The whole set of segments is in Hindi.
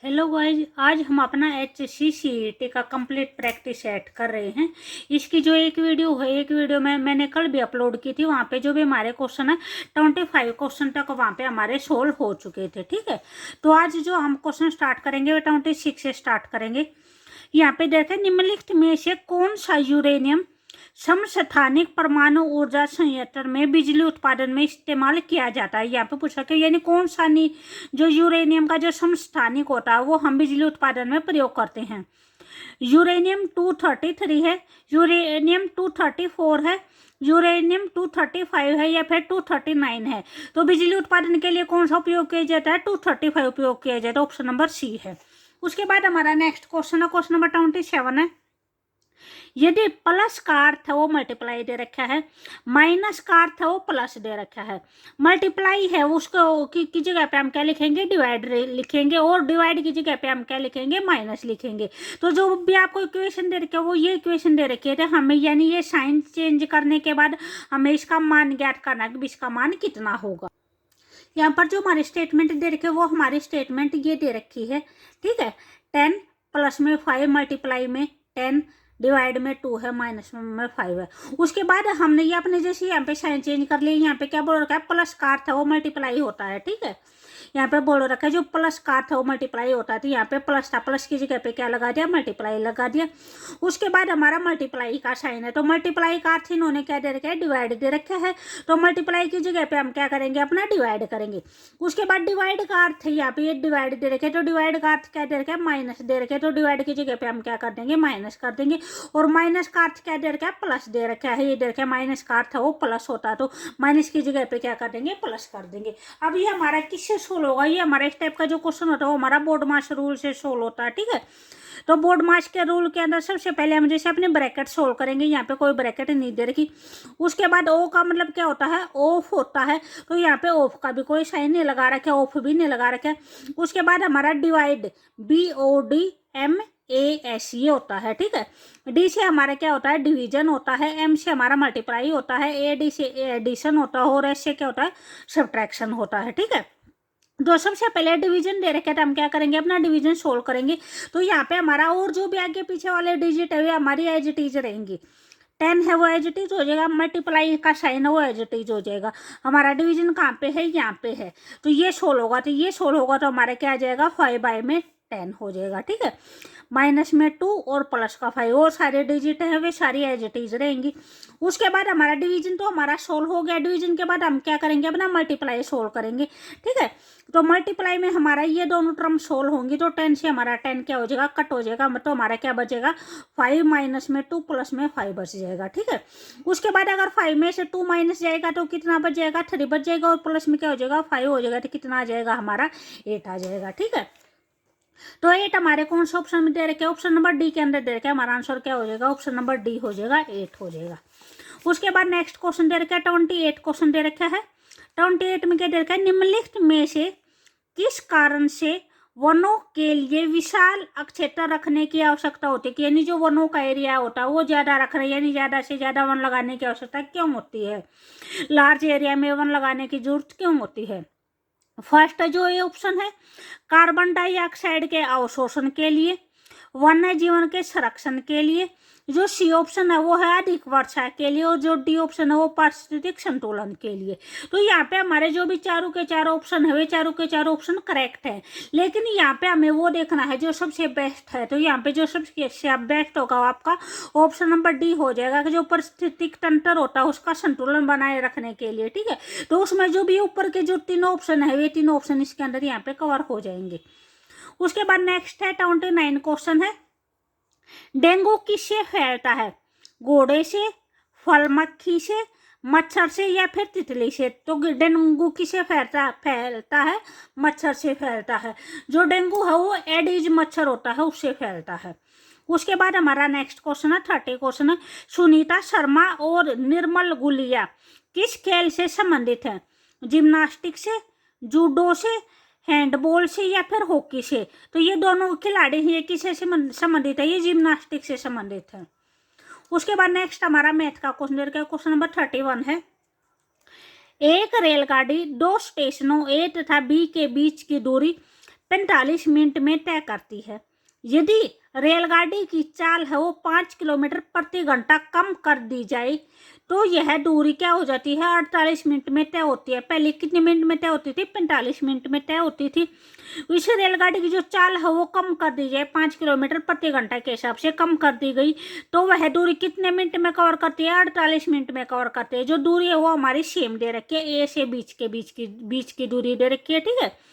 हेलो गाइज, आज हम अपना HCCET का कंप्लीट प्रैक्टिस सेट कर रहे हैं। इसकी जो एक वीडियो में मैंने कल भी अपलोड की थी। वहाँ पे जो भी हमारे क्वेश्चन है 25 क्वेश्चन तक वहाँ पे हमारे सोल्व हो चुके थे। ठीक है, तो आज जो हम क्वेश्चन स्टार्ट करेंगे वो 26 से स्टार्ट करेंगे। यहाँ पे देखें, निम्नलिखित में से कौन सा यूरेनियम समस्थानिक परमाणु ऊर्जा संयंत्र में बिजली उत्पादन में इस्तेमाल किया जाता है। यहाँ पे पूछा कि यानी कौन सा जो यूरेनियम का जो समस्थानिक होता है वो हम बिजली उत्पादन में प्रयोग करते हैं। यूरेनियम 233 है, यूरेनियम 234 है, यूरेनियम 235 है या फिर 239 है। तो बिजली उत्पादन के लिए कौन सा उपयोग किया जाता है? 235 उपयोग किया जाता है। ऑप्शन नंबर सी है। उसके बाद हमारा नेक्स्ट क्वेश्चन है, क्वेश्चन नंबर 27 है। यदि प्लस का अर्थ है वो मल्टीप्लाई दे रखा है, माइनस का अर्थ है वो प्लस दे रखा है। मल्टीप्लाई है उसको की जगह पे हम क्या लिखेंगे? डिवाइड लिखेंगे, और डिवाइड की जगह पे हम क्या लिखेंगे? माइनस लिखेंगे। तो जो भी आपको इक्वेशन दे रखे है वो ये इक्वेशन दे रखी है हमें, यानी ये साइन चेंज करने के बाद हमें इसका मान ज्ञात करना है कि इसका मान कितना होगा। यहाँ पर जो हमारी स्टेटमेंट दे रखी है वो हमारी स्टेटमेंट ये दे रखी है। ठीक है, 10 प्लस में 5 मल्टीप्लाई में 10 डिवाइड में 2 है, माइनस में 5 है। उसके बाद हमने ये अपने जैसे यहाँ पे साइन चेंज कर लिया। यहाँ पे क्या बोल रखा है? प्लस का अर्थ है वो मल्टीप्लाई होता है। ठीक है, यहाँ पे बोल रखा है जो प्लस का अर्थ है वो मल्टीप्लाई होता है। तो यहाँ पे प्लस था, प्लस की जगह पे क्या लगा दिया? मल्टीप्लाई लगा दिया। उसके बाद हमारा मल्टीप्लाई का साइन है, तो मल्टीप्लाई का अर्थ इन्होंने क्या दे रखा है? डिवाइड दे रखा है। तो मल्टीप्लाई की जगह पे हम क्या करेंगे? अपना डिवाइड करेंगे। उसके बाद डिवाइड का अर्थ है यहाँ पे ये डिवाइड दे रखे, तो डिवाइड का अर्थ क्या दे रखा है? माइनस दे रखे, तो डिवाइड की जगह पे हम क्या कर देंगे? माइनस कर देंगे। और माइनस का अर्थ क्या दे रखा है? प्लस दे रखा है। ये दे रखा है माइनस का अर्थ है वो प्लस होता है, तो माइनस की जगह पे क्या कर देंगे? प्लस कर देंगे। अब ये हमारा किससे सोल्व होगा? ये हमारा इस टाइप का जो क्वेश्चन होता है वो हमारा बोर्ड मास रूल से सोल्व होता है। ठीक है, तो बोर्ड मास के रूल के अंदर सबसे पहले हम जैसे अपने ब्रैकेट सोल्व करेंगे। यहाँ पे कोई ब्रैकेट नहीं दे रखी। उसके बाद ओ का मतलब क्या होता है? ऑफ होता है, तो यहाँ पे ऑफ का भी कोई साइन नहीं लगा रखा, ऑफ भी नहीं लगा रखा। उसके बाद हमारा डिवाइड BODMAS ये होता है। ठीक है, डी से हमारा क्या होता है? डिवीजन होता है। एम से हमारा मल्टीप्लाई होता है। AD से एडिशन होता है, और एस से क्या होता है? सब्ट्रैक्शन होता है। ठीक है, तो सबसे पहले डिवीजन दे रखे, तो हम क्या करेंगे? अपना डिवीजन सोल्व करेंगे। तो यहाँ पे हमारा और जो भी आगे पीछे वाले डिजिट है वे हमारी एज इट इज रहेंगी। 10 है वो एज इट इज हो जाएगा, मल्टीप्लाई का साइन है वो एज इट इज हो जाएगा। हमारा डिवीजन कहाँ पे है? यहाँ पे है। तो ये सोल्व होगा, तो ये सोल्व होगा तो हमारा क्या आ जाएगा? 5/10 हो जाएगा। ठीक है, माइनस में 2 और प्लस का 5, और सारे डिजिट है वे सारी एज इट इज रहेंगी। उसके बाद हमारा डिवीजन तो हमारा सोल्व हो गया। डिवीजन के बाद हम क्या करेंगे? अपना मल्टीप्लाई सोल्व करेंगे। ठीक है, तो मल्टीप्लाई में हमारा ये दोनों टर्म सोल्व होंगी, तो 10 से हमारा 10 क्या हो जाएगा? कट हो जाएगा। तो हमारा क्या बचेगा? 5 माइनस में 2 प्लस में 5 बच जाएगा। ठीक है, उसके बाद अगर 5 में से 2 माइनस जाएगा तो कितना बच जाएगा? 3 बच जाएगा, और प्लस में क्या हो जाएगा? 5 हो जाएगा। तो कितना आ जाएगा? हमारा 8 आ जाएगा। ठीक है, तो 8 हमारे कौन से ऑप्शन में दे रखे? ऑप्शन नंबर डी के अंदर दे रखे। हमारा आंसर क्या हो जाएगा? ऑप्शन नंबर डी हो जाएगा, 8 हो जाएगा। उसके बाद नेक्स्ट क्वेश्चन दे रखा है, 28 क्वेश्चन दे रखा है। 28 में क्या दे रखा है? निम्नलिखित में से किस कारण से वनों के लिए विशाल क्षेत्र रखने की आवश्यकता होती है? कि यानी जो वनों का एरिया होता है वो ज्यादा रखना, यानी ज्यादा से ज्यादा वन लगाने की आवश्यकता क्यों होती है? लार्ज एरिया में वन लगाने की जरूरत क्यों होती है? फर्स्ट जो ये ऑप्शन है, कार्बन डाइऑक्साइड के अवशोषण के लिए, वन्य जीवन के संरक्षण के लिए। जो सी ऑप्शन है वो है अधिक वर्षा के लिए, और जो डी ऑप्शन है वो पारिस्थितिक संतुलन के लिए। तो यहाँ पे हमारे जो भी चारों के चारों ऑप्शन है वे चारों के चारों ऑप्शन करेक्ट है, लेकिन यहाँ पे हमें वो देखना है जो सबसे बेस्ट है। तो यहाँ पे जो सबसे बेस्ट होगा आपका ऑप्शन नंबर डी हो जाएगा, कि जो पारिस्थितिक तंत्र होता है उसका संतुलन बनाए रखने के लिए। ठीक है, तो उसमें जो भी ऊपर के जो तीनों ऑप्शन है वे तीनों ऑप्शन इसके अंदर यहाँ पे कवर हो जाएंगे। उसके बाद नेक्स्ट है 29 क्वेश्चन है, डेंगू किससे फैलता है? घोड़े से, फल मक्खी से, मच्छर से या फिर तितली से? तो डेंगू किससे फैलता है? मच्छर से फैलता है। जो डेंगू है वो एडिज मच्छर होता है उससे फैलता है। उसके बाद हमारा नेक्स्ट क्वेश्चन है 30 क्वेश्चन है, सुनीता शर्मा और निर्मल गुलिया किस खेल से संबंधित है? जिम्नास्टिक से, जूडो से, हैंडबॉल से या फिर हॉकी से? तो ये दोनों खिलाड़ी ये किससे संबंधित है? ये जिम्नास्टिक से संबंधित है। उसके बाद नेक्स्ट हमारा मैथ का क्वेश्चन नंबर 31 है, एक रेलगाड़ी 2 स्टेशनों ए तथा बी के बीच की दूरी 45 मिनट में तय करती है। यदि रेलगाड़ी की चाल है वो 5 किलोमीटर प्रति घंटा कम कर दी जाए तो यह दूरी क्या हो जाती है, 48 मिनट में तय होती है। पहले कितने मिनट में तय होती थी, 45 मिनट में तय होती थी। इस रेलगाड़ी की जो चाल है वो कम कर दी जाए, 5 किलोमीटर प्रति घंटा के हिसाब से कम कर दी गई, तो वह दूरी कितने मिनट में कवर करती है, 48 मिनट में कवर करती है। जो दूरी है वो हमारी सेम दे रखी है, ए से बीच की दूरी दे रखी है, ठीक है।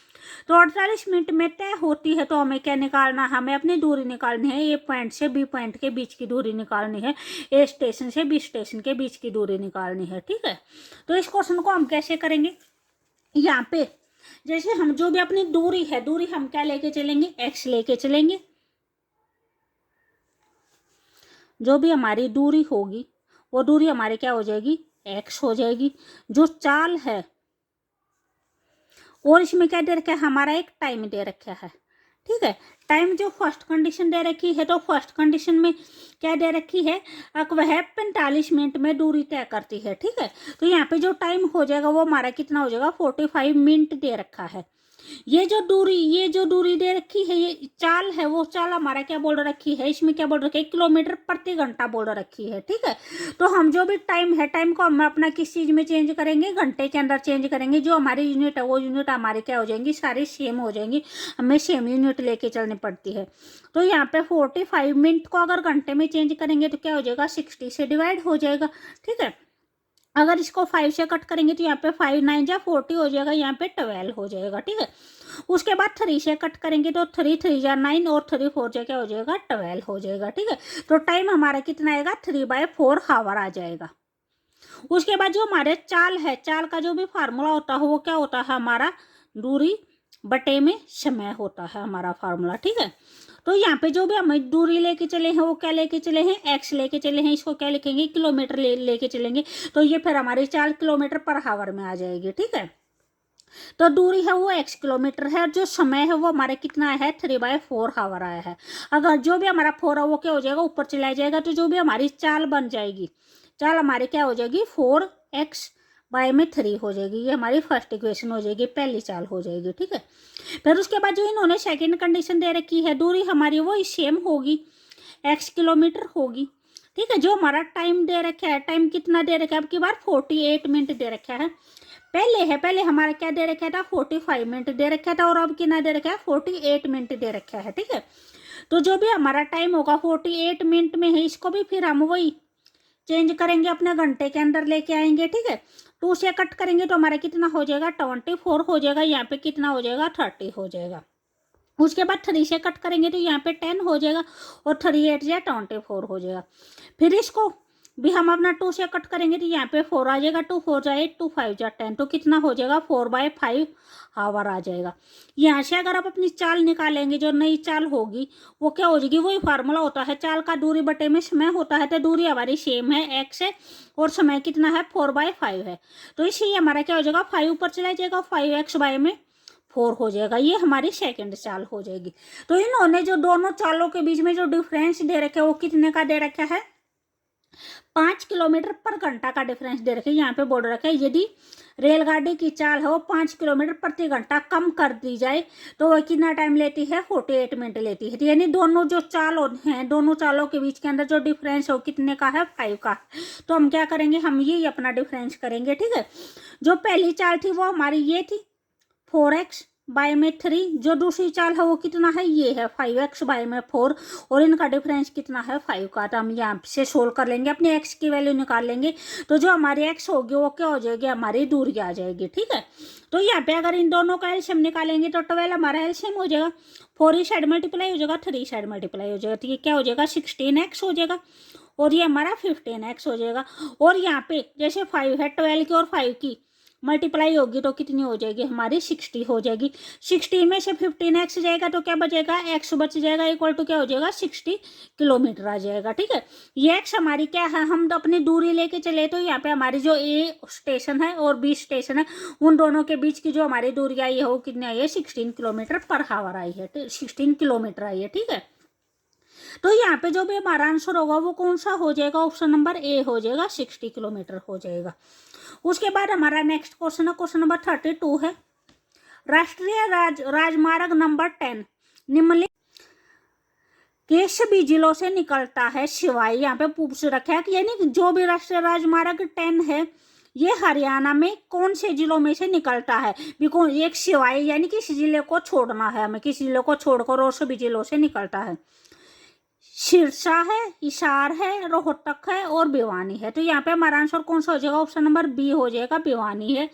तो 48 मिनट में तय होती है, तो हमें क्या निकालना, हमें अपनी दूरी निकालनी है। ए पॉइंट से बी पॉइंट के बीच की दूरी निकालनी है, ए स्टेशन से बी स्टेशन के बीच की दूरी निकालनी है, ठीक है। तो इस क्वेश्चन को हम कैसे करेंगे, यहाँ पे जैसे हम जो भी अपनी दूरी है, दूरी हम क्या लेके चलेंगे, एक्स लेके चलेंगे। जो भी हमारी दूरी होगी वो दूरी हमारी क्या हो जाएगी, एक्स हो जाएगी। जो चाल है और इसमें क्या दे रखा है, हमारा एक टाइम दे रखा है, ठीक है। टाइम जो फर्स्ट कंडीशन दे रखी है, तो फर्स्ट कंडीशन में क्या दे रखी है, वह 45 मिनट में दूरी तय करती है, ठीक है। तो यहाँ पे जो टाइम हो जाएगा वो हमारा कितना हो जाएगा, 45 मिनट दे रखा है। ये जो दूरी दे रखी है, ये चाल है, वो चाल हमारा क्या बोल रखी है, इसमें क्या बोल रखी है, किलोमीटर प्रति घंटा बोल रखी है, ठीक है। तो हम जो भी टाइम है, टाइम को हम अपना किस चीज में चेंज करेंगे, घंटे के अंदर चेंज करेंगे। जो हमारी यूनिट है वो यूनिट हमारी क्या हो जाएंगी, सारी सेम हो जाएंगी, हमें सेम यूनिट लेके चलनी पड़ती है। तो यहाँ पे 45 मिनट को अगर घंटे में चेंज करेंगे तो क्या हो जाएगा, 60 से डिवाइड हो जाएगा, ठीक है। अगर इसको 5 से कट करेंगे तो यहाँ पे 5 9 जा 40 हो जाएगा, यहाँ पे 12 हो जाएगा, ठीक है। उसके बाद 3 से कट करेंगे तो 3 3 जा 9 और 3 4 जा क्या हो जाएगा, 12 हो जाएगा, ठीक है। तो टाइम हमारा कितना आएगा, 3/4 हावर आ जाएगा। उसके बाद जो हमारे चाल है, चाल का जो भी फार्मूला होता है वो क्या होता है, हमारा दूरी बटे में समय होता है हमारा फार्मूला, ठीक है। तो यहाँ पे जो भी हम दूरी लेके चले हैं वो क्या लेके चले हैं, एक्स लेके चले हैं। इसको क्या लिखेंगे, किलोमीटर लेके चलेंगे, तो ये फिर हमारी 4 किलोमीटर पर हावर में आ जाएगी, ठीक है। तो दूरी है वो x किलोमीटर है, जो समय है वो हमारे कितना है, 3/4 हावर आया है। अगर जो भी हमारा 4 है वो क्या हो जाएगा, ऊपर चला जाएगा, तो जो भी हमारी चाल बन जाएगी, चाल हमारी क्या हो जाएगी, 4x/3 हो जाएगी। ये हमारी फर्स्ट इक्वेशन हो जाएगी, पहली चाल हो जाएगी, ठीक है। फिर उसके बाद जो इन्होंने सेकेंड कंडीशन दे रखी है, दूरी हमारी वो सेम होगी, x किलोमीटर होगी, ठीक है। जो हमारा टाइम दे रखा है, टाइम कितना दे रखा है, अब की बार 48 मिनट दे रखा है। पहले हमारा क्या दे रखा था, 45 मिनट दे रखा था, और अब कितना दे रखा है, 48 मिनट दे रखा है, ठीक है। तो जो भी हमारा टाइम होगा 48 मिनट में है, इसको भी फिर हम वही चेंज करेंगे, अपने घंटे के अंदर लेके आएंगे, ठीक है। 2 से कट करेंगे तो हमारा कितना हो जाएगा, 24 हो जाएगा, यहाँ पे कितना हो जाएगा, 30 हो जाएगा। उसके बाद 3 से कट करेंगे तो यहाँ पे 10 हो जाएगा, और 3 8 या 24 हो जाएगा। फिर इसको भी हम अपना 2 से कट करेंगे तो यहाँ पे 4 आ जाएगा, 2 4 जा 8, 2 5 जा 10, तो कितना हो जाएगा, 4/5 हावर आ जाएगा। यहाँ से अगर आप अपनी चाल निकालेंगे, जो नई चाल होगी वो क्या हो जाएगी, वही फार्मूला होता है, चाल का दूरी बटे में समय होता है। तो दूरी हमारी सेम है, एक्स है, और समय कितना है, 4/5 है। तो इसलिए हमारा क्या हो जाएगा, 5 ऊपर चला जाएगा, 5x/4 हो जाएगा। ये हमारी सेकंड चाल हो जाएगी। तो इन्होंने जो दोनों चालों के बीच में जो डिफरेंस दे रखे वो कितने का दे रखा है, 5 किलोमीटर पर घंटा का डिफरेंस दे रखे। यहाँ पे बोल रखा है यदि रेलगाड़ी की चाल है वो 5 किलोमीटर प्रति घंटा कम कर दी जाए तो वह कितना टाइम लेती है, 48 मिनट लेती है। यानी दोनों जो चाल हैं, दोनों चालों के बीच के अंदर जो डिफरेंस है वो कितने का है, 5 का। तो हम क्या करेंगे, हम ये अपना डिफरेंस करेंगे, ठीक है। जो पहली चाल थी वो हमारी ये थी 4x/3, जो दूसरी चाल है वो कितना है, ये है 5x/4, और इनका डिफरेंस कितना है, 5 का। तो हम यहाँ से सोल्व कर लेंगे, अपने x की वैल्यू निकाल लेंगे, तो जो हमारी x होगी वो क्या हो जाएगी, हमारी दूरी आ जाएगी, ठीक है। तो यहाँ पे अगर इन दोनों का एलसीएम निकालेंगे तो 12 हमारा एलसीएम हो जाएगा, 4 इस साइड मल्टीप्लाई हो जाएगा, 3 साइड मल्टीप्लाई हो जाएगा, तो ये क्या हो जाएगा, 16x हो जाएगा, और ये हमारा 15x हो जाएगा। और यहाँ पे जैसे 5 है, 12 की और 5 की मल्टीप्लाई होगी तो कितनी हो जाएगी, हमारी 60 हो जाएगी। 60 में से 15x जाएगा तो क्या बचेगा, x बच जाएगा, इक्वल टू क्या हो जाएगा, 60 किलोमीटर आ जाएगा, ठीक है। ये x हमारी क्या है, हम अपनी दूरी लेके चले तो यहाँ पे हमारी जो A स्टेशन है और B स्टेशन है उन दोनों के बीच की जो हमारी दूरी आई है वो कितनी आई है, 16 किलोमीटर पर हावर आई है, 16 किलोमीटर आई है, ठीक है। तो यहाँ पे जो भी हमारा आंसर होगा वो कौन सा हो जाएगा, ऑप्शन नंबर ए हो जाएगा, 60 किलोमीटर हो जाएगा। उसके बाद हमारा नेक्स्ट क्वेश्चन है, क्वेश्चन नंबर 32 है। राष्ट्रीय राजमार्ग नंबर 10 निम्नलिखित के सभी जिलों से निकलता है सिवाय, यहाँ पे पूछ रखा है कि यानी जो भी राष्ट्रीय राजमार्ग 10 है ये हरियाणा में कौन से जिलों में से निकलता है। बिकॉज एक सिवाय यानी किसी जिले को छोड़ना है हमें, किसी जिले को छोड़कर और सभी जिलों से निकलता है। सिरसा है, हिसार है, रोहतक है और भिवानी है। तो यहाँ पे हमारा आंसर कौन सा हो जाएगा, ऑप्शन नंबर बी हो जाएगा, भिवानी है।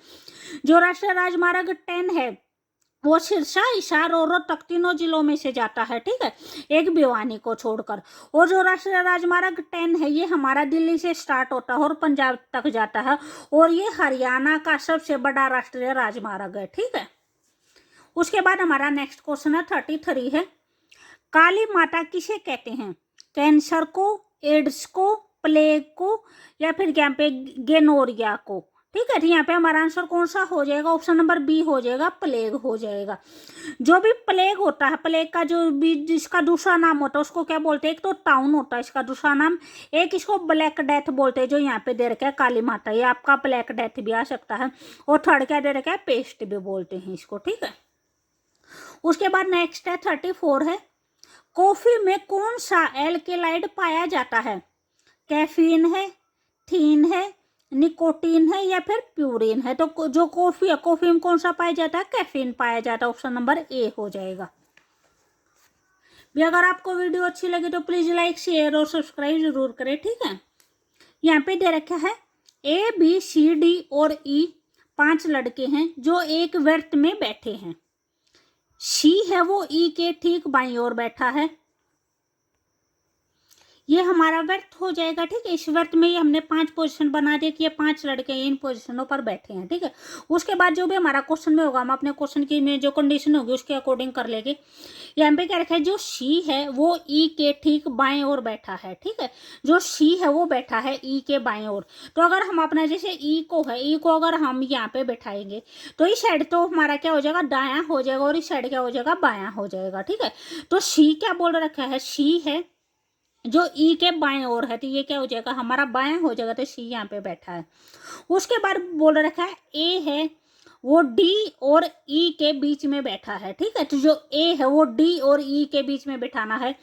जो राष्ट्रीय राजमार्ग 10 है वो सिरसा, हिसार और रोहतक तीनों जिलों में से जाता है, ठीक है, एक भिवानी को छोड़कर। और जो राष्ट्रीय राजमार्ग 10 है ये हमारा दिल्ली से स्टार्ट होता है और पंजाब तक जाता है, और ये हरियाणा का सबसे बड़ा राष्ट्रीय राजमार्ग है, ठीक है। उसके बाद हमारा नेक्स्ट क्वेश्चन है 33 है, काली माता किसे कहते हैं, कैंसर को, एड्स को, प्लेग को या फिर यहाँ पे गेनोरिया को, ठीक है। तो यहाँ पे हमारा आंसर कौन सा हो जाएगा, ऑप्शन नंबर बी हो जाएगा, प्लेग हो जाएगा। जो भी प्लेग होता है, प्लेग का जो भी जिसका दूसरा नाम होता है उसको क्या बोलते हैं, एक तो टाउन होता है इसका दूसरा नाम, एक इसको ब्लैक डेथ बोलते हैं, जो यहाँ पे दे रखा है काली माता, ये आपका ब्लैक डेथ भी आ सकता है, और थर्ड क्या दे रखा है, पेस्ट भी बोलते हैं इसको, ठीक है। उसके बाद नेक्स्ट है 34 है, कॉफी में कौन सा एल्केलाइड पाया जाता है, कैफीन है, थीन है, निकोटीन है या फिर प्यूरिन है। तो जो कॉफी है, कॉफी में कौन सा पाया जाता है, कैफीन पाया जाता है, ऑप्शन नंबर ए हो जाएगा। भी अगर आपको वीडियो अच्छी लगे तो प्लीज लाइक, शेयर और सब्सक्राइब जरूर करें, ठीक है। यहाँ पे दे रखा है ए, बी, सी, डी और ई 5 लड़के हैं जो एक व्रत में बैठे हैं। सी है वो ई के ठीक बाईं ओर बैठा है, ये हमारा व्रत हो जाएगा, ठीक है। इस व्रत में ही हमने 5 पोजीशन बना दिए कि ये 5 लड़के इन पोजीशनों पर बैठे हैं, ठीक है। उसके बाद जो भी हमारा क्वेश्चन में होगा हम अपने क्वेश्चन की में जो कंडीशन होगी उसके अकॉर्डिंग कर लेंगे। यहाँ पे क्या रखा है, जो सी है वो ई के ठीक बाएं ओर बैठा है, ठीक है। जो सी है वो बैठा है ई के बाएं ओर। तो अगर हम अपना जैसे ई को है, ई को अगर हम यहाँ पे बैठाएंगे तो इस साइड तो हमारा क्या हो जाएगा, दायां हो जाएगा, और इस साइड क्या हो जाएगा, बायां हो जाएगा, ठीक है। तो सी क्या बोल रखा है, सी है जो ई के बाएं ओर है, तो ये क्या हो जाएगा, हमारा बायां हो जाएगा, तो सी यहाँ पे बैठा है। उसके बाद बोल रखा है ए है वो डी और ई के बीच में बैठा है, ठीक है। तो जो ए है वो डी और ई के बीच में बैठाना है,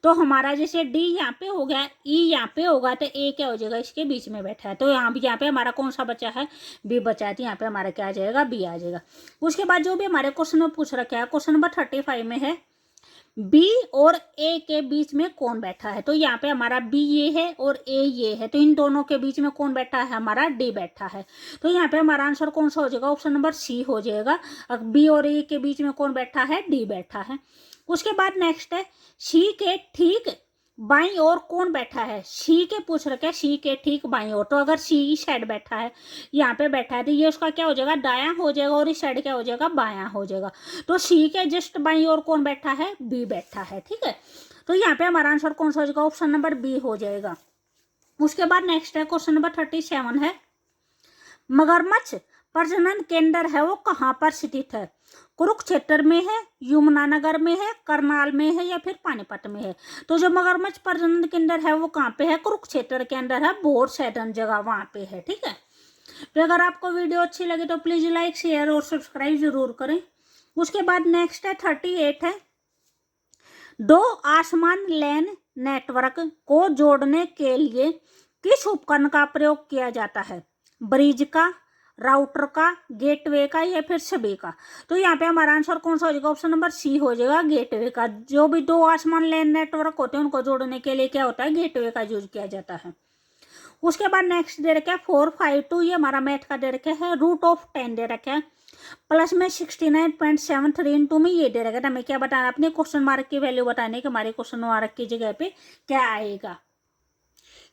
तो हमारा जैसे डी यहाँ पे हो गया, ई यहाँ पे होगा, तो ए क्या हो जाएगा, इसके बीच में बैठा है। तो यहाँ पे हमारा कौन सा बचा है, बी बचा है, तो यहाँ पे हमारा क्या आ जाएगा, बी आ जाएगा। उसके बाद जो भी हमारे क्वेश्चन में पूछ रखा है, क्वेश्चन नंबर 35 में है बी और ए के बीच में कौन बैठा है। तो यहाँ पे हमारा बी ये है और ए ये है, तो इन दोनों के बीच में कौन बैठा है, हमारा डी बैठा है। तो यहाँ पे हमारा आंसर कौन सा हो जाएगा, ऑप्शन नंबर सी हो जाएगा। बी और ए के बीच में कौन बैठा है, डी बैठा है। उसके बाद नेक्स्ट है सी के ठीक बाईं ओर कौन बैठा है, सी के पूछ रखे हैं, सी के ठीक बाईं ओर। तो अगर सी इस साइड बैठा है, यहाँ पे बैठा है, तो ये उसका क्या हो जाएगा, दायां हो जाएगा, और इस साइड क्या हो जाएगा, बायां हो जाएगा। तो सी के जस्ट बाईं ओर कौन बैठा है, बी बैठा है, ठीक है। तो यहाँ पे हमारा आंसर कौन सा हो जाएगा, ऑप्शन नंबर बी हो जाएगा। उसके बाद नेक्स्ट है क्वेश्चन नंबर 37 है, मगरमच्छ प्रजनन केंद्र है वो कहाँ पर स्थित है, कुरुक्षेत्र में है, यमुनानगर में है, करनाल में है या फिर पानीपत में है। तो जो मगरमच्छ प्रजनन केंद्र है वो कहाँ पे है, कुरुक्षेत्र के अंदर है, बहुत सैदन जगह वहाँ पे है, ठीक है। तो अगर आपको वीडियो अच्छी लगे तो प्लीज लाइक, शेयर और सब्सक्राइब जरूर करें। उसके बाद नेक्स्ट है 38 है, 2 आसमान लैन नेटवर्क को जोड़ने के लिए किस उपकरण का प्रयोग किया जाता है, ब्रिज का, राउटर का, गेटवे का या फिर सभी का। तो यहाँ पे हमारा आंसर कौन सा हो जाएगा, ऑप्शन नंबर सी हो जाएगा, गेटवे का। जो भी 2 आसमान लैन नेटवर्क होते हैं उनको जोड़ने के लिए क्या होता है, गेटवे का यूज किया जाता है। उसके बाद नेक्स्ट दे रखा है 452, ये हमारा मैथ का दे रखा है, रूट ऑफ 10 दे रखा है, प्लस में 69.73 इंटू में ये दे रखा है। हमें क्या बताना, अपने क्वेश्चन मार्क की वैल्यू बताने कि हमारे क्वेश्चन मार्क की जगह पे क्या आएगा।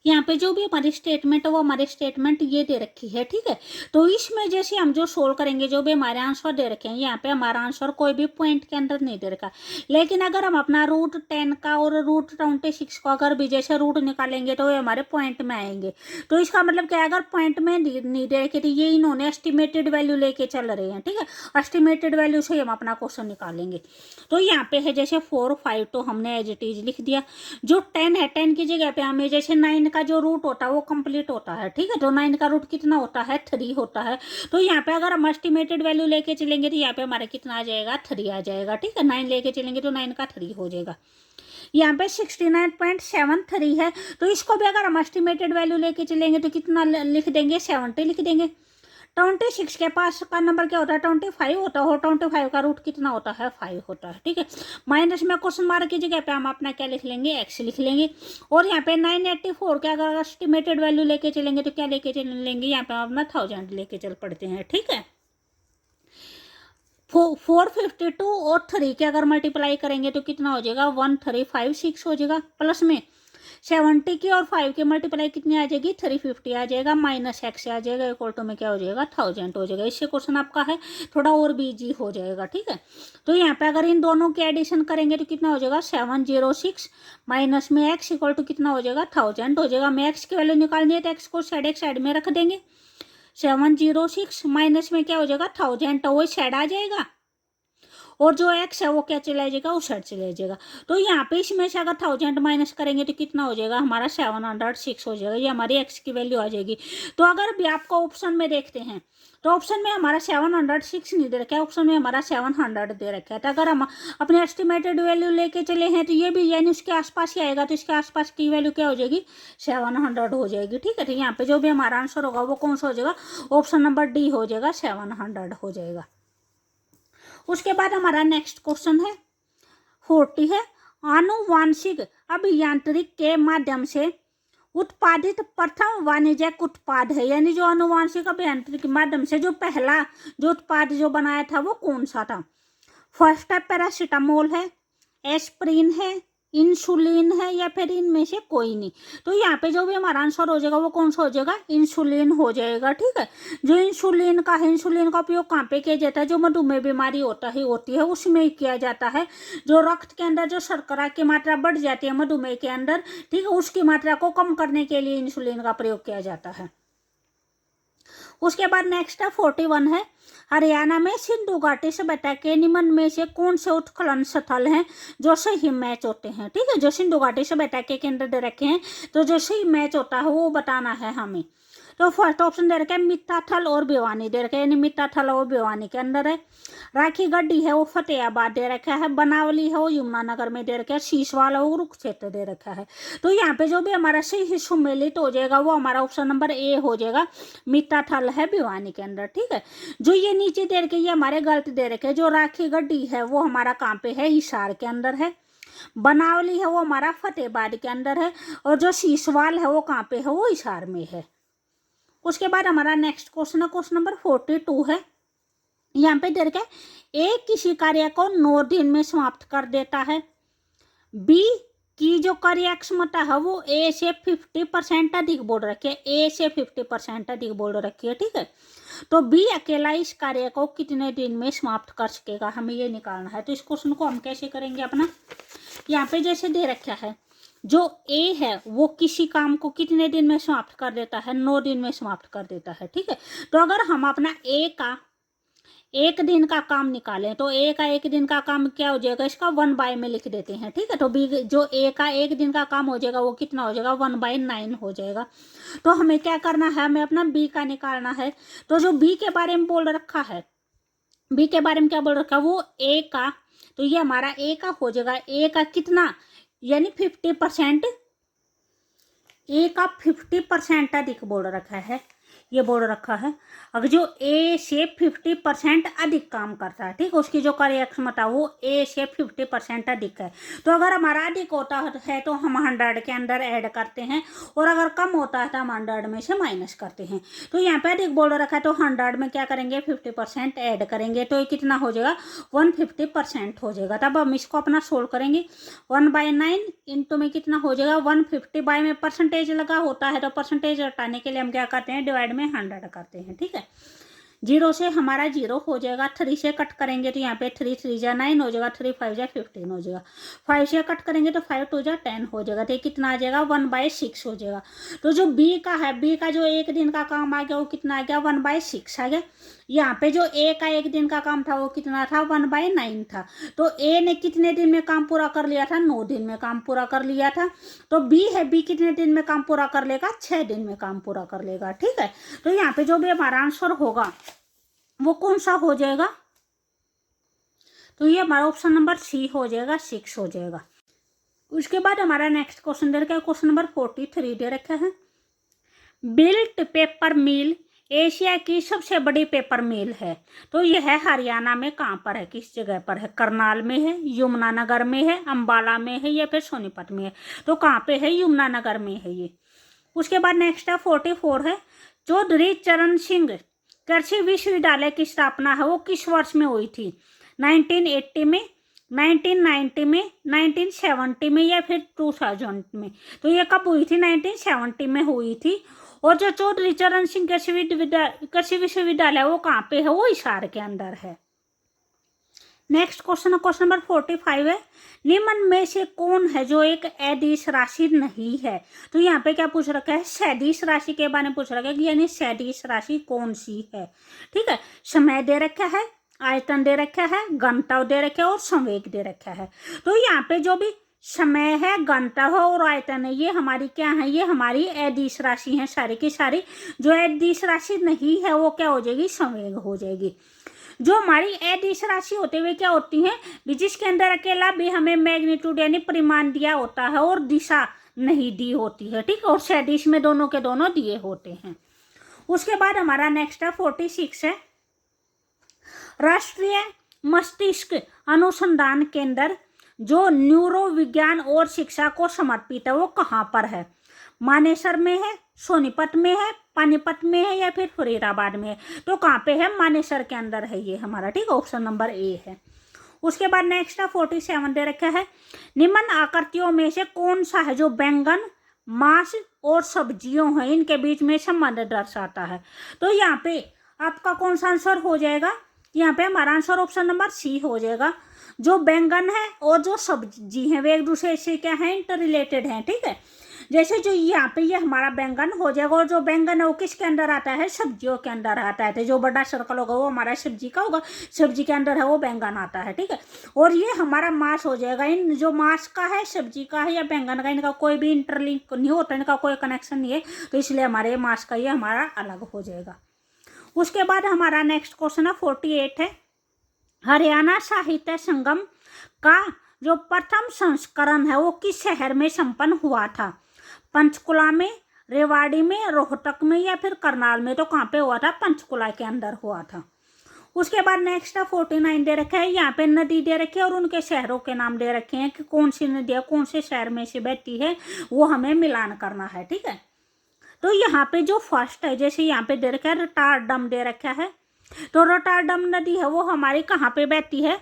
यहाँ पे जो भी हमारी स्टेटमेंट है वो हमारे स्टेटमेंट ये दे रखी है, ठीक है। तो इसमें जैसे हम जो सोल्व करेंगे, जो भी हमारे आंसर दे रखे हैं, यहाँ पे हमारा आंसर कोई भी पॉइंट के अंदर नहीं दे रखा। लेकिन अगर हम अपना रूट 10 का और रूट 26 का अगर भी जैसे रूट निकालेंगे तो ये हमारे पॉइंट में आएंगे। तो इसका मतलब क्या है, अगर पॉइंट में नहीं दे रखे तो ये इन्होंने एस्टिमेटेड वैल्यू लेके चल रहे हैं, ठीक है। एस्टिमेटेड वैल्यू से हम अपना क्वेश्चन निकालेंगे। तो यहाँ पे है जैसे 4, 5 तो हमने एज इट इज लिख दिया। जो 10 है, 10 की जगह पे हमें जैसे 9 का जो रूट होता है वो कंप्लीट होता है, ठीक है। तो 9 का रूट कितना होता है, 3 होता है। तो यहाँ पे अगर हम एस्टिमेटेड वैल्यू लेके चलेंगे तो यहाँ पे हमारा कितना आ जाएगा, 3 आ जाएगा, ठीक है। 9 लेके चलेंगे तो 9 का 3 हो जाएगा। यहाँ पे 69.73 है, तो इसको भी अगर हम एस्टिमेटेड वैल्यू लेके चलेंगे तो कितना लिख देंगे, 70 लिख देंगे। 26 के पास का नंबर क्या होता है, 25 होता है, और 25 का रूट कितना होता है, 5 होता है, ठीक है। माइनस में क्वेश्चन मार्क की जगह पे हम अपना क्या लिख लेंगे, x लिख लेंगे। और यहाँ पे 984 के अगर एस्टिमेटेड वैल्यू लेके चलेंगे तो क्या लेके चलेंगे, यहाँ पे हम अपना 1000 लेके चल पड़ते हैं, ठीक है। 452 और 3 के अगर मल्टीप्लाई करेंगे तो कितना हो जाएगा, 1356 हो जाएगा। प्लस में 70 की और 5 की मल्टीप्लाई कितनी आ जाएगी, 350 आ जाएगा, माइनस x आ जाएगा, इक्वल टू में क्या हो जाएगा, 1000 हो जाएगा। इससे क्वेश्चन आपका है थोड़ा और भी इजी हो जाएगा, ठीक है। तो यहाँ पे अगर इन दोनों के एडिशन करेंगे तो कितना हो जाएगा, 706 माइनस में x इक्वल टू कितना हो जाएगा, 1000 हो जाएगा। हमें x की वैल्यू निकालनी है तो x को एक साइड में रख देंगे। 706 माइनस में क्या हो जाएगा, 1000, तो वो साइड आ जाएगा, और जो x है वो क्या चला जाएगा, उस साइड चला जाएगा। तो यहाँ पे इसमें से अगर 1000 माइनस करेंगे तो कितना हो जाएगा, हमारा 706 हो जाएगा। ये हमारी x की वैल्यू आ जाएगी। तो अगर भी आपको ऑप्शन में देखते हैं तो ऑप्शन में हमारा 706 नहीं दे रखा है, ऑप्शन में हमारा 700 दे रखा है। तो अगर हम अपने एस्टिमेटेड वैल्यू लेके चले हैं तो ये भी यानी उसके आसपास ही आएगा, तो इसके आसपास की वैल्यू क्या हो जाएगी, 700 हो जाएगी, ठीक है। तो यहाँ पे जो भी हमारा आंसर होगा वो कौन सा हो जाएगा, ऑप्शन नंबर डी हो जाएगा, 700 हो जाएगा। उसके बाद हमारा नेक्स्ट क्वेश्चन है 40 है, आनुवांशिक अभियांत्रिक के माध्यम से उत्पादित प्रथम वाणिज्यिक उत्पाद है, यानी जो आनुवांशिक अभियांत्रिक के माध्यम से जो पहला जो उत्पाद जो बनाया था वो कौन सा था। फर्स्ट है पैरासीटामोल है, एस्प्रिन है, इंसुलिन है, या फिर इनमें से कोई नहीं। तो यहाँ पे जो भी हमारा आंसर हो जाएगा वो कौन सा हो जाएगा, इंसुलिन हो जाएगा, ठीक है। जो इंसुलिन का है, इंसुलिन का उपयोग कहाँ पे किया जाता है, जो मधुमेह बीमारी होती है उसमें ही किया जाता है। जो रक्त के अंदर जो शर्करा की मात्रा बढ़ जाती है मधुमेह के अंदर, ठीक है, उसकी मात्रा को कम करने के लिए इंसुलिन का प्रयोग किया जाता है। उसके बाद नेक्स्ट है 41 है, हरियाणा में सिंधु घाटी सभ्यता के निम्न में से कौन से उत्खनन स्थल हैं जो सही मैच होते हैं, ठीक है। जो सिंधु घाटी सभ्यता के केंद्र दे रखे हैं तो जो सही मैच होता है वो बताना है हमें। तो फर्स्ट ऑप्शन दे रखा है मित्ताथल और भिवानी दे रखा है, यानी मित्ताथल और भिवानी के अंदर है। राखी गड्डी है वो फतेहाबाद दे रखा है, बनावली है वो यमुनानगर में दे रखा है, शीशवाल है वो कुरुक्षेत्र दे रखा है। तो यहाँ पे जो भी हमारा सही सम्मिलित हो जाएगा वो हमारा ऑप्शन नंबर ए हो जाएगा, मित्ताथल है भिवानी के अंदर, ठीक है। जो ये नीचे दे रखे ये हमारे गलत दे रखे, जो राखी गड्डी है वो हमारा कहाँ पे है, हिसार के अंदर है। बनावली है वो हमारा फतेहाबाद के अंदर है, और जो शीशवाल है वो कहाँ पे है, वो हिसार में है। उसके बाद हमारा नेक्स्ट क्वेश्चन है क्वेश्चन नंबर 42 है। यहाँ पे दे रखा है ए किसी कार्य को 9 दिन में समाप्त कर देता है, बी की जो कार्य क्षमता है वो ए से 50% अधिक बोल रखी है, ए से 50% अधिक बोल रखी है, ठीक है। तो बी अकेला इस कार्य को कितने दिन में समाप्त कर सकेगा, हमें ये निकालना है। तो इस क्वेश्चन को हम कैसे करेंगे अपना, यहाँ पे जैसे दे रखा है जो ए है वो किसी काम को कितने दिन में समाप्त कर देता है, 9 दिन में समाप्त कर देता है, ठीक है। तो अगर हम अपना ए का 1 दिन का काम निकालें तो ए का 1 दिन का काम क्या हो जाएगा, इसका 1/, में लिख देते हैं, ठीक है। तो बी जो ए का 1 दिन का काम हो जाएगा वो कितना हो जाएगा, 1/9 हो जाएगा। तो हमें क्या करना है, हमें अपना बी का निकालना है। तो जो बी के बारे में बोल रखा है, बी के बारे में क्या बोल रखा है, वो ए का, तो ये हमारा ए का हो जाएगा, ए का कितना यानी 50%, ए का 50% अधिक बोल रखा है, ये बोल रखा है। अगर जो ए से 50% अधिक काम करता है, ठीक, उसकी जो कार्य क्षमता वो ए से 50% अधिक है। तो अगर हमारा अधिक होता है तो हम 100 के अंदर ऐड करते हैं, और अगर कम होता है तो हम 100 में से माइनस करते हैं। तो यहाँ पे अधिक बोल रखा है तो 100 में क्या करेंगे, 50% ऐड करेंगे, तो ये कितना हो जाएगा, 150% हो जाएगा। तब हम इसको अपना सोल्व करेंगे, 1/9 इंटू में कितना हो जाएगा, 150 बाय में परसेंटेज लगा होता है तो परसेंटेज हटाने के लिए हम क्या करते हैं, डिवाइड में 100 करते हैं, ठीक है। 0 से हमारा 0 हो जाएगा, 3 से कट करेंगे तो यहाँ पे 3 3 जा 9 हो जाएगा, 3 5 जा 15 हो जाएगा, 5 से कट करेंगे तो 5 2 जा 10 हो जाएगा। तो ये कितना आ जाएगा 1/6 हो जाएगा। तो जो बी का है, बी का जो एक दिन का काम आ गया वो कितना आ गया 1/6 आ गया। यहाँ पे जो ए का एक दिन का काम था वो कितना था 1/9 था। तो ए ने कितने दिन में काम पूरा कर लिया था 9 दिन में काम पूरा कर लिया था। तो बी है, बी कितने दिन में काम पूरा कर लेगा 6 दिन में काम पूरा कर लेगा, ठीक है। तो यहाँ पे जो भी हमारा आंसर होगा वो कौन सा हो जाएगा, तो ये हमारा ऑप्शन नंबर सी हो जाएगा, 6 हो जाएगा। उसके बाद हमारा नेक्स्ट क्वेश्चन दे रखा है, क्वेश्चन नंबर 43 दे रखा है। बिल्ट पेपर मिल एशिया की सबसे बड़ी पेपर मिल है। तो यह है हरियाणा में कहाँ पर है, किस जगह पर है, करनाल में है, यमुनानगर में है, अंबाला में है या फिर सोनीपत में है। तो कहाँ पे है, यमुनानगर में है ये। उसके बाद नेक्स्ट है 44 है, चौधरी चरण सिंह कृषि विश्वविद्यालय की स्थापना है वो किस वर्ष में हुई थी, 1980 में, 1990 में, 1970 में या फिर 2000 में। तो ये कब हुई थी, 1970 में हुई थी। और जो चौधरी चरण सिंह कृषि विश्वविद्यालय वो कहाँ पे है, वो हिसार के अंदर है। नेक्स्ट क्वेश्चन नंबर 45 है, निम्न में से कौन है जो एक अदिश राशि नहीं है। तो यहाँ पे क्या पूछ रखा है, सदिश राशि के बारे में पूछ रखा है कि यानी सदिश राशि कौन सी है, ठीक है। समय दे रखा है, आयतन दे रखा है, घनत्व दे रखा है और संवेग दे रखा है। तो यहाँ पे जो भी समय है, घनत्व है और आयतन है, ये हमारी क्या है, ये हमारी अदिश राशि है सारी की सारी। जो अदिश राशि नहीं है वो क्या हो जाएगी, संवेग हो जाएगी। जो हमारी अदिश राशि होते हुए क्या होती है, जिसके अंदर अकेला भी हमें मैग्नीट्यूड यानी परिमाण दिया होता है और दिशा नहीं दी होती है, ठीक है। और सदिश में दोनों के दोनों दिए होते हैं। उसके बाद हमारा नेक्स्ट है 46 है, राष्ट्रीय मस्तिष्क अनुसंधान केंद्र जो न्यूरो विज्ञान और शिक्षा को समर्पित है वो कहाँ पर है, मानेसर में है, सोनीपत में है, पानीपत में है या फिर फरीदाबाद में है। तो कहाँ पे है, मानेसर के अंदर है ये हमारा, ठीक है। ऑप्शन नंबर ए है। उसके बाद नेक्स्ट है 47 दे रखा है, निम्न आकृतियों में से कौन सा है जो बैंगन, मांस और सब्जियों है इनके बीच में संबंध दर्शाता है। तो यहाँ पे आपका कौन सा आंसर हो जाएगा, यहाँ पे हमारा आंसर ऑप्शन नंबर सी हो जाएगा। जो बैंगन है और जो सब्जी है वे एक दूसरे से क्या है, इंटर रिलेटेड है, ठीक है। जैसे जो यहाँ पे ये हमारा बैंगन हो जाएगा और जो बैंगन है वो किसके अंदर आता है, सब्जियों के अंदर आता है। तो जो बड़ा सर्कल होगा वो हमारा सब्जी का होगा, सब्जी के अंदर है वो बैंगन आता है, ठीक है। और ये हमारा मांस हो जाएगा, इन जो मांस का है, सब्जी का है या बैंगन का, इनका कोई भी इंटरलिंक नहीं होता, इनका कोई कनेक्शन नहीं है। तो इसलिए हमारे मांस का ये हमारा अलग हो जाएगा। उसके बाद हमारा नेक्स्ट क्वेश्चन है 48 है, हरियाणा साहित्य संगम का जो प्रथम संस्करण है वो किस शहर में संपन्न हुआ था, पंचकुला में, रेवाड़ी में, रोहतक में या फिर करनाल में। तो कहाँ पे हुआ था, पंचकुला के अंदर हुआ था। उसके बाद नेक्स्ट है 49 दे रखा है, यहाँ पे नदी दे रखी है और उनके शहरों के नाम दे रखे हैं कि कौन सी नदी है कौन से शहर में से बहती है, वो हमें मिलान करना है, ठीक है। तो यहाँ पे जो फर्स्ट है, जैसे यहाँ पे दे रखा है रोटरडम दे रखा है, तो रोटरडम नदी है वो हमारी कहाँ पे बहती है,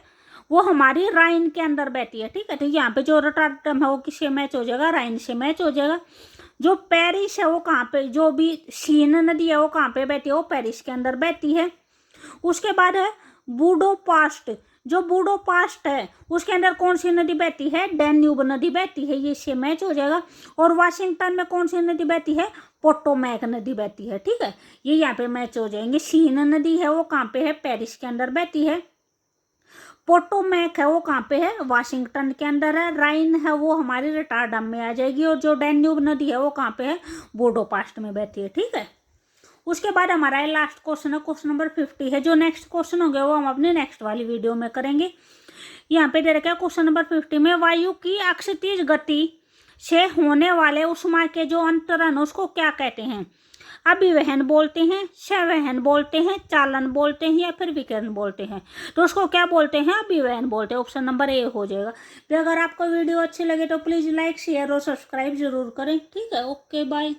वो हमारी राइन के अंदर बहती है, ठीक है। तो यहाँ पे जो रोटरडम है वो किससे मैच हो जाएगा, राइन से मैच हो जाएगा। जो पेरिस है वो कहाँ पे, जो भी सीन नदी है वो कहाँ पे बहती है, वो पेरिस के अंदर बहती है। उसके बाद है बुडोपास्ट, जो बुडोपास्ट है उसके अंदर कौन सी नदी बहती है, डैन्यूब नदी बहती है, ये इससे मैच हो जाएगा। और वाशिंगटन में कौन सी नदी बहती है, पोटोमैक नदी बहती है, ठीक है। ये यहाँ पे मैच हो जाएंगे। सीन नदी है वो कहाँ पे है, पेरिस के अंदर बहती है। पोटोमैक है वो कहाँ पे है, वाशिंगटन के अंदर है। राइन है वो हमारी रोटरडम में आ जाएगी। और जो डैन्यूब नदी है वो कहाँ पे है, बुडोपास्ट में बहती है, ठीक है। उसके बाद हमारा लास्ट क्वेश्चन है, क्वेश्चन नंबर 50 है। जो नेक्स्ट क्वेश्चन होंगे वो हम अपने नेक्स्ट वाली वीडियो में करेंगे। यहाँ पे दे रखा है क्वेश्चन नंबर 50 में, वायु की अक्षितिज गति से होने वाले उष्मा के जो अंतरण उसको क्या कहते हैं, अभिवहन बोलते हैं, संवहन बोलते हैं, चालन बोलते हैं या फिर विकिरण बोलते हैं। तो उसको क्या बोलते हैं, अभिवहन बोलते हैं। ऑप्शन नंबर ए हो जाएगा। तो अगर आपको वीडियो अच्छी लगे तो प्लीज़ लाइक, शेयर और सब्सक्राइब जरूर करें, ठीक है। Okay bye.